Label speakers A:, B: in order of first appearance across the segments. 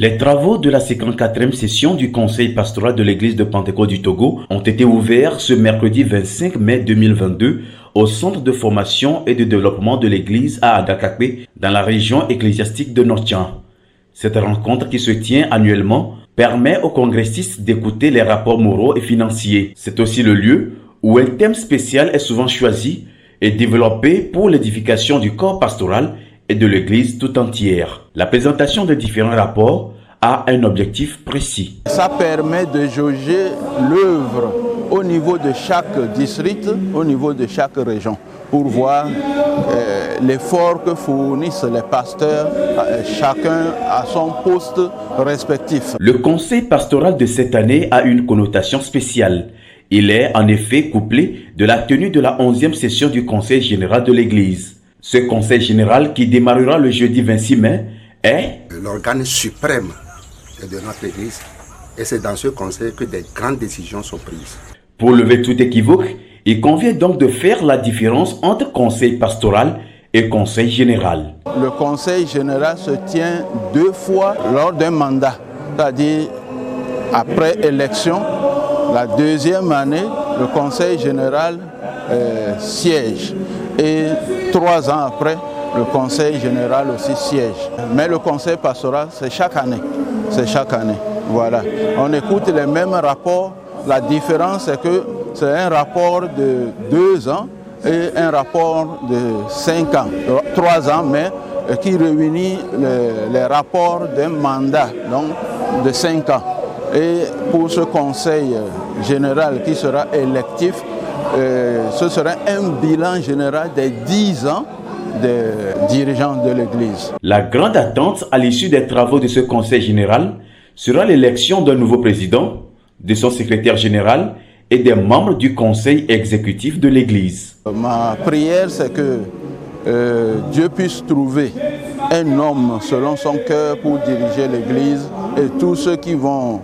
A: Les travaux de la 54e session du Conseil pastoral de l'Église de Pentecôte du Togo ont été ouverts ce mercredi 25 mai 2022 au Centre de formation et de développement de l'Église à Adakakwe, dans la région ecclésiastique de Nord-Tchang. Cette rencontre qui se tient annuellement permet aux congressistes d'écouter les rapports moraux et financiers. C'est aussi le lieu où un thème spécial est souvent choisi et développé pour l'édification du corps pastoral et de l'Église tout entière. La présentation de différents rapports a un objectif précis.
B: Ça permet de jauger l'œuvre au niveau de chaque district, au niveau de chaque région, pour voir l'effort que fournissent les pasteurs, chacun à son poste respectif.
A: Le conseil pastoral de cette année a une connotation spéciale. Il est en effet couplé de la tenue de la 11e session du Conseil général de l'Église. Ce conseil général qui démarrera le jeudi 26 mai est
C: l'organe suprême de notre Église et c'est dans ce conseil que des grandes décisions sont prises.
A: Pour lever tout équivoque, il convient donc de faire la différence entre conseil pastoral et conseil général.
B: Le conseil général se tient 2 fois lors d'un mandat, c'est-à-dire après élection. La 2e année, le conseil général siège et 3 ans après, le conseil général aussi siège. Mais le conseil pastoral, c'est chaque année. C'est chaque année. Voilà. On écoute les mêmes rapports. La différence, c'est que c'est un rapport de 2 ans et un rapport de 5 ans. 3 ans, mais qui réunit les rapports d'un mandat, donc de 5 ans. Et pour ce conseil général qui sera électif, ce sera un bilan général des 10 ans des dirigeants de l'Église.
A: La grande attente à l'issue des travaux de ce conseil général sera l'élection d'un nouveau président, de son secrétaire général et des membres du conseil exécutif de l'Église.
B: Ma prière, c'est que Dieu puisse trouver un homme selon son cœur pour diriger l'Église et tous ceux qui vont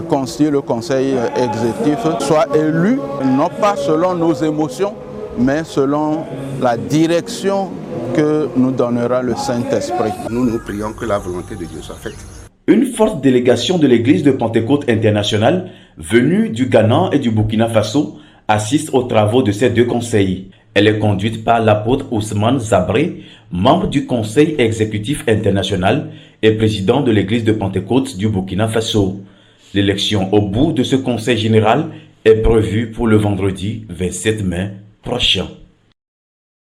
B: constituer le conseil exécutif soient élus, non pas selon nos émotions, mais selon la direction que nous donnera le Saint-Esprit.
C: Nous prions que la volonté de Dieu soit faite.
A: Une forte délégation de l'Église de Pentecôte internationale venue du Ghana et du Burkina Faso assiste aux travaux de ces 2 conseils. Elle est conduite par l'apôtre Ousmane Zabré, membre du Conseil exécutif international et président de l'Église de Pentecôte du Burkina Faso. L'élection au bout de ce conseil général est prévue pour le vendredi 27 mai prochain.